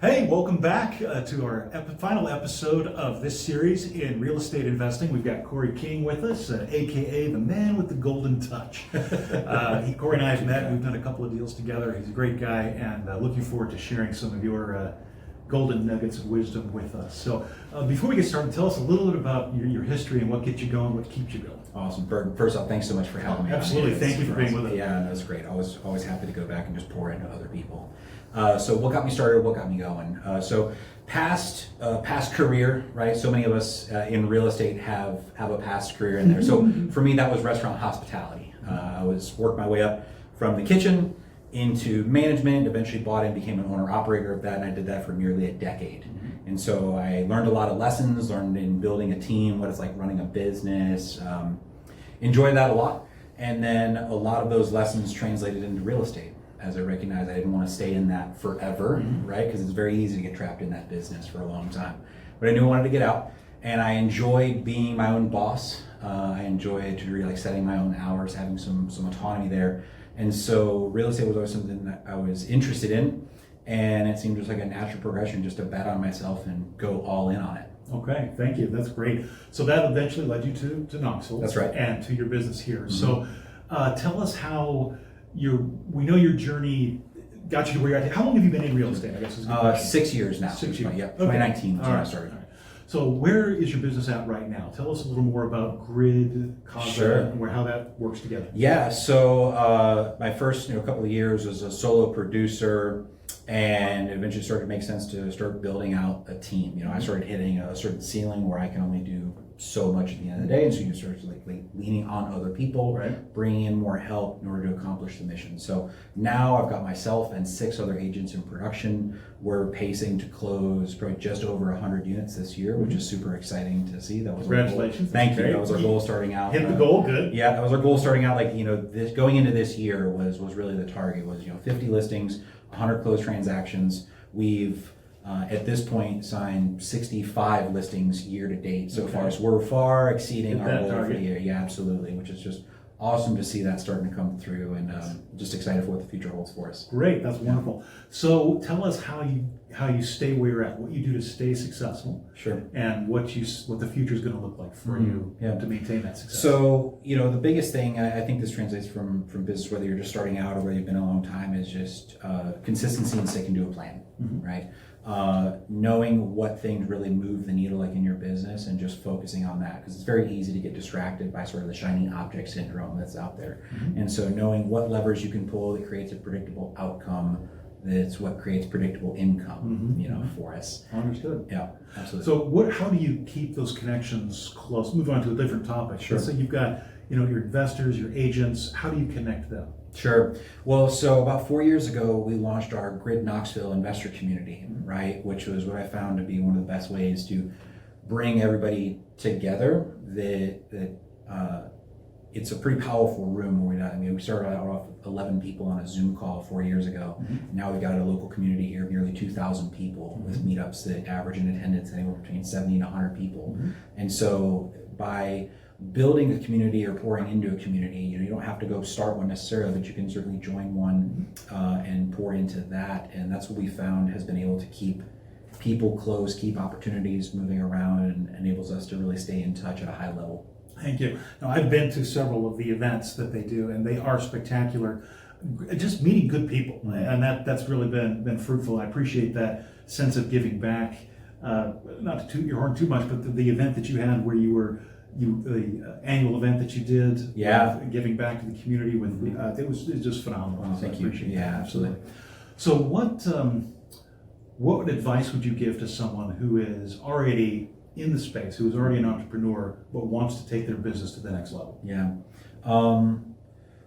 Hey, welcome back to our final episode of this series in real estate investing. We've got Cory King with us, aka the man with the golden touch. Cory and I have met. We've done a couple of deals together. He's a great guy, and looking forward to sharing some of your golden nuggets of wisdom with us. So before we get started, tell us a little bit about your history and what gets you going, what keeps you going. Awesome. First off, thanks so much for having me. Absolutely. Thank you for being with us. Yeah, that's great. Always happy to go back and just pour into other people. So what got me started, what got me going? So past career, right? So many of us in real estate have a past career in there. So for me, that was restaurant hospitality. I worked my way up from the kitchen into management, eventually bought and became an owner operator of that, and I did that for nearly a decade. And so I learned a lot of lessons, learned in building a team, what it's like running a business, enjoyed that a lot. And then a lot of those lessons translated into real estate, as I recognized I didn't want to stay in that forever, right? Because it's very easy to get trapped in that business for a long time. But I knew I wanted to get out, and I enjoyed being my own boss. I enjoyed setting my own hours, having some autonomy there. And so real estate was always something that I was interested in, and it seemed just like a natural progression just to bet on myself and go all in on it. Okay, thank you. That's great. So that eventually led you to Knoxville. That's right. And to your business here. So tell us how we know your journey got you to where you're at. How long have you been in real estate? I guess is 6 years now. 6 years. Yeah, 2019 is when I started. All right. So where is your business at right now? Tell us a little more about Grid, Casa, and how that works together. Yeah, so my first couple of years as a solo producer, and eventually started to make sense to start building out a team. I started hitting a certain ceiling where I can only do so much at the end of the day, and so you start leaning on other people, right, bringing in more help in order to accomplish the mission. So now I've got myself and 6 other agents in production. We're pacing to close probably just over 100 units this year, which is super exciting to see. That was congratulations. Thank you. That was our goal starting out. Hit the goal, good. Yeah, that was our goal starting out. This going into this year was really the target was 50 listings, 100 closed transactions. We've at this point signed 65 listings year to date so far. So we're far exceeding our goal for the year. Yeah, absolutely, which is just awesome to see that starting to come through, and just excited for what the future holds for us. Great, that's wonderful. So tell us how you stay where you're at, what you do to stay successful. Sure. And what the future is going to look like for you to maintain that success. So the biggest thing, I think this translates from business, whether you're just starting out or whether you've been a long time, is just consistency and sticking to a plan, right? Knowing what things really move the needle in your business and just focusing on that, because it's very easy to get distracted by sort of the shiny object syndrome that's out there. And so knowing what levers you can pull that creates a predictable outcome, that's what creates predictable income, for us. Understood. Yeah, absolutely. So how do you keep those connections close? Move on to a different topic. Sure. So you've got your investors, your agents. How do you connect them? Sure. Well, so about 4 years ago, we launched our Grid Knoxville investor community, right? Which was what I found to be one of the best ways to bring everybody together. It's a pretty powerful room where we started out off with 11 people on a Zoom call 4 years ago. Now we've got a local community here of nearly 2,000 people with meetups that average in attendance anywhere between 70 and 100 people. And so by building a community or pouring into a community, you don't have to go start one necessarily, but you can certainly join one and pour into that. And that's what we found has been able to keep people close, keep opportunities moving around, and enables us to really stay in touch at a high level. Thank you. Now, I've been to several of the events that they do, and they are spectacular. Just meeting good people, and that's really been fruitful. I appreciate that sense of giving back. Not to toot your horn too much, but the event that you had where the annual event that you did, giving back to the community with it was just phenomenal. Thank you. Yeah, absolutely. So what advice would you give to someone who is already in the space, who is already an entrepreneur but wants to take their business to the next level? Yeah.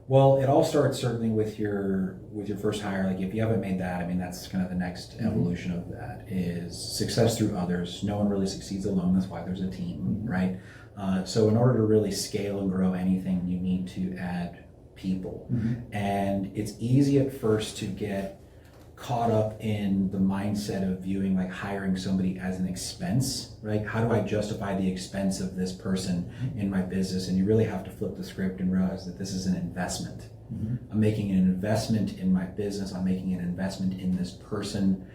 Well, it all starts certainly with your first hire. If you haven't made that, that's kind of the next evolution of that is success through others. No one really succeeds alone. That's why there's a team, right? So in order to really scale and grow anything, you need to add people. And it's easy at first to get caught up in the mindset of viewing hiring somebody as an expense, right? How do I justify the expense of this person in my business? And you really have to flip the script and realize that this is an investment. I'm making an investment in my business. I'm making an investment in this person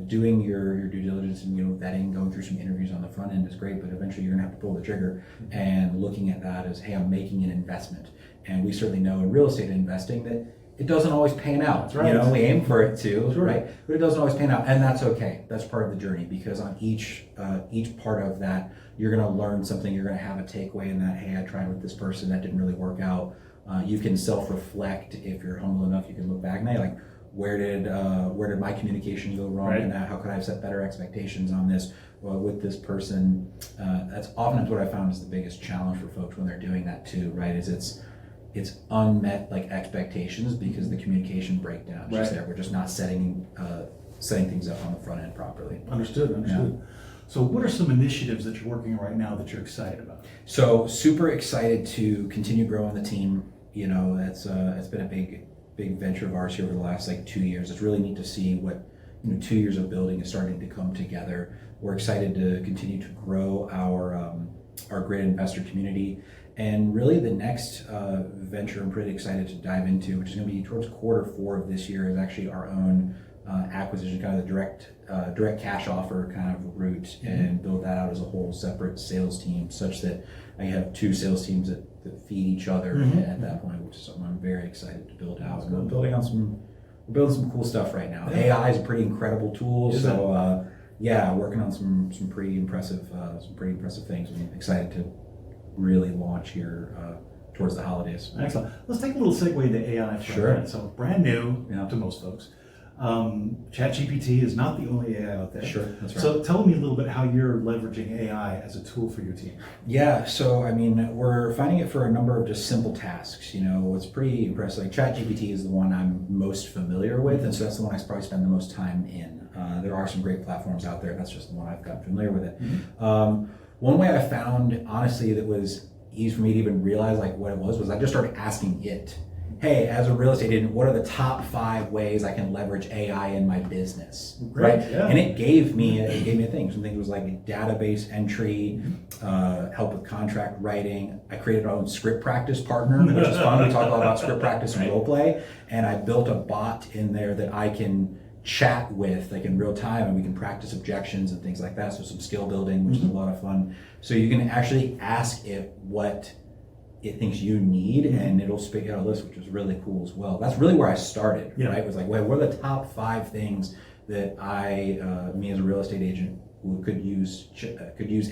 doing your due diligence and vetting, going through some interviews on the front end is great, but eventually you're gonna have to pull the trigger and looking at that as, hey, I'm making an investment. And we certainly know in real estate investing that it doesn't always pan out. That's right. We aim for it to, Sure. right? But it doesn't always pan out, and that's okay. That's part of the journey, because on each part of that, you're gonna learn something. You're gonna have a takeaway in that. Hey, I tried with this person, that didn't really work out. You can self-reflect if you're humble enough. You can look back and like, where did my communication go wrong in that? How could I have set better expectations on this with this person? That's often what I found is the biggest challenge for folks when they're doing that too, right? Is it's unmet expectations because the communication breakdown is just there. We're just not setting things up on the front end properly. Understood. Yeah. So what are some initiatives that you're working on right now that you're excited about? So super excited to continue growing the team. It's been a big venture of ours here over the last 2 years. It's really neat to see what 2 years of building is starting to come together. We're excited to continue to grow our great investor community. And really the next venture I'm pretty excited to dive into, which is going to be towards Q4 of this year, is actually our own acquisition, kind of the direct cash offer kind of route, and build that out as a whole separate sales team, such that I have 2 sales teams that feed each other at that point, which is something I'm very excited to build out. And we're building some cool stuff right now. AI is a pretty incredible tool, working on some pretty impressive things. I'm excited to really launch here towards the holidays. Excellent. Let's take a little segue into AI for a minute. So brand new to most folks. ChatGPT is not the only AI out there. Sure, that's right. So tell me a little bit how you're leveraging AI as a tool for your team. Yeah, so we're finding it for a number of just simple tasks. What's pretty impressive, ChatGPT is the one I'm most familiar with, and so that's the one I probably spend the most time in. There are some great platforms out there. That's just the one I've gotten familiar with it. One way I found, honestly, that was easy for me to even realize what it was I just started asking it, hey, as a real estate agent, what are the top 5 ways I can leverage AI in my business? Great, right? Yeah. And it gave me a thing. Some things was database entry, help with contract writing. I created our own script practice partner, which is fun. We talk a lot about script practice and role play. And I built a bot in there that I can chat with in real time, and we can practice objections and things like that. So some skill building, which is a lot of fun. So you can actually ask it what it thinks you need, and it'll spit out a list, which is really cool as well. That's really where I started, right? It was wait, what are the top 5 things that me as a real estate agent could use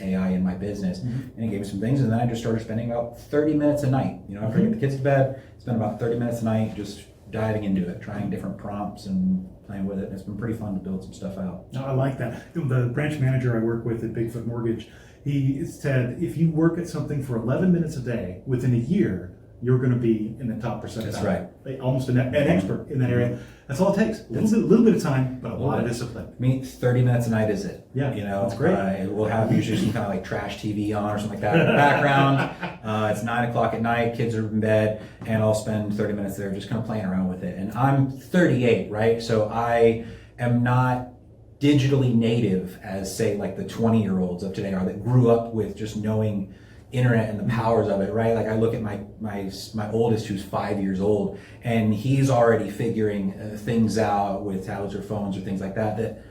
AI in my business? And it gave me some things, and then I just started spending about 30 minutes a night. After I get the kids to bed, spend about 30 minutes a night just diving into it, trying different prompts and playing with it. And it's been pretty fun to build some stuff out. I like that. The branch manager I work with at Bigfoot Mortgage, he said, if you work at something for 11 minutes a day, within a year, you're going to be in the top percentile. That's right. Almost an expert in that area. That's all it takes. A little bit of time, but a lot of discipline. 30 minutes a night is it? Yeah, that's great. We'll have usually some kind of trash TV on or something like that in the background. It's 9 o'clock at night, kids are in bed, and I'll spend 30 minutes there just kind of playing around with it. And I'm 38, right? So I am not digitally native as, say, the 20-year-olds of today are, that grew up with just knowing internet and the powers of it, right? I look at my oldest, who's 5 years old, and he's already figuring things out with tablets or phones or things like that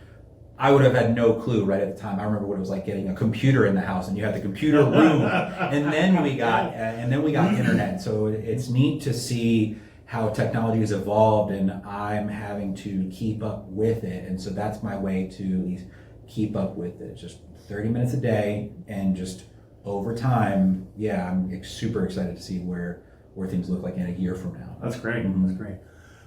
I would have had no clue right at the time. I remember what it was like getting a computer in the house, and you had the computer room, and then we got internet. So it's neat to see how technology has evolved, and I'm having to keep up with it. And so that's my way to at least keep up with it. Just 30 minutes a day, and just over time, I'm super excited to see where things look like in a year from now. That's great. That's great.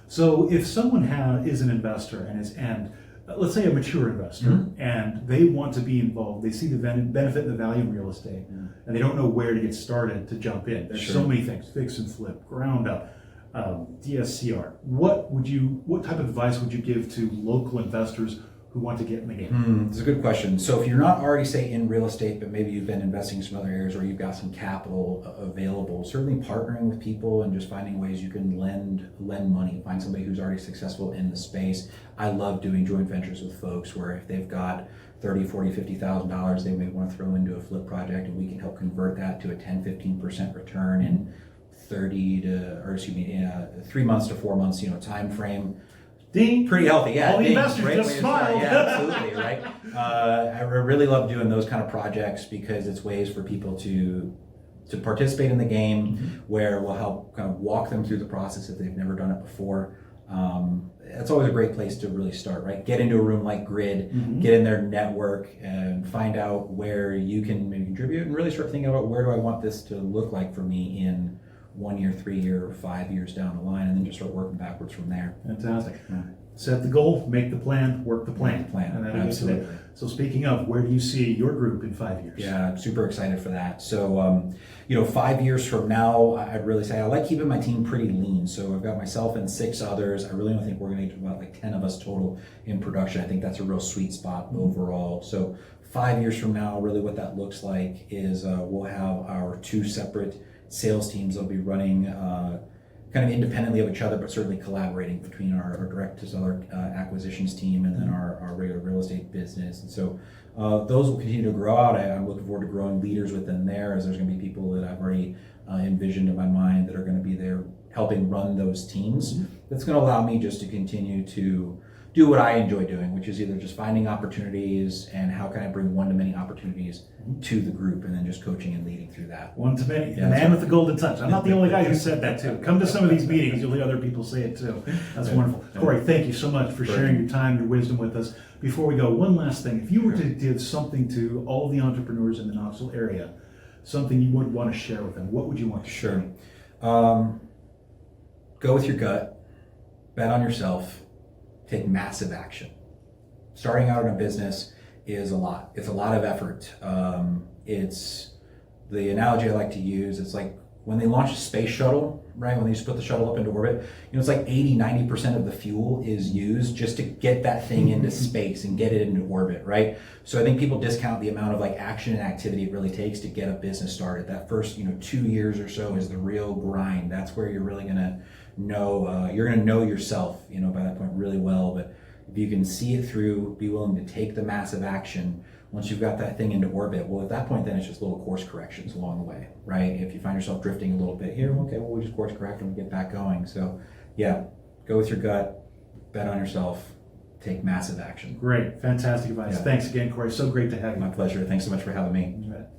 So if someone is an investor and let's say a mature investor, and they want to be involved, they see the benefit and the value in real estate, and they don't know where to get started to jump in. There's so many things: fix and flip, ground up, DSCR. What type of advice would you give to local investors who want to get in the game? It's a good question. So if you're not already, say, in real estate, but maybe you've been investing in some other areas, or you've got some capital available, certainly partnering with people and just finding ways you can lend money, find somebody who's already successful in the space. I love doing joint ventures with folks where if they've got $30,000, $40,000, $50,000 they may want to throw into a flip project, and we can help convert that to a 10-15% return in 3 months to 4 months, time frame. Ding. Pretty healthy, yeah. All the ding, investors great just way to start. smiled. Yeah, absolutely, right? I really love doing those kind of projects because it's ways for people to participate in the game, where we'll help kind of walk them through the process if they've never done it before. That's always a great place to really start, right? Get into a room like Grid, get in their network, and find out where you can maybe contribute, and really start thinking about, where do I want this to look like for me in 1 year, 3 year, or 5 years down the line, and then just start working backwards from there. Fantastic. Yeah. Set the goal, make the plan, work the plan. Plan, And absolutely. So speaking of, where do you see your group in 5 years? Yeah, I'm super excited for that. So, 5 years from now, I'd really say I like keeping my team pretty lean. So I've got myself and 6 others. I really don't think we're going to get to about like 10 of us total in production. I think that's a real sweet spot overall. So 5 years from now, really what that looks like is we'll have our 2 separate sales teams. They'll be running kind of independently of each other, but certainly collaborating between our direct to seller acquisitions team and then our regular real estate business. And so those will continue to grow out. I'm looking forward to growing leaders within there, as there's going to be people that I've already envisioned in my mind that are going to be there helping run those teams. That's going to allow me just to continue to do what I enjoy doing, which is either just finding opportunities and how can I bring one-to-many opportunities to the group, and then just coaching and leading through that. One-to-many. Yeah, The man with the golden touch. I'm not the only guy who said that too. Come to some of these meetings, you'll hear other people say it too. That's wonderful. Cory, thank you so much for sharing your time, your wisdom with us. Before we go, one last thing. If you were to give something to all of the entrepreneurs in the Knoxville area, something you would want to share with them, what would you want to share? Sure. Go with your gut, bet on yourself, take massive action. Starting out in a business is a lot. It's a lot of effort. It's the analogy I like to use. It's like when they launch a space shuttle, right? When they just put the shuttle up into orbit, it's like 80-90% of the fuel is used just to get that thing into space and get it into orbit, right? So I think people discount the amount of like action and activity it really takes to get a business started. That first 2 years or so is the real grind. That's where you're really gonna know you're gonna know yourself, by that point really well. But if you can see it through, be willing to take the massive action. Once you've got that thing into orbit, well, at that point, then it's just little course corrections along the way, right? If you find yourself drifting a little bit here, okay, well, we just course correct and we get back going. So, yeah, go with your gut, bet on yourself, take massive action. Great, fantastic advice. Yeah. Thanks again, Cory. So great to have you. My pleasure. Thanks so much for having me. You bet.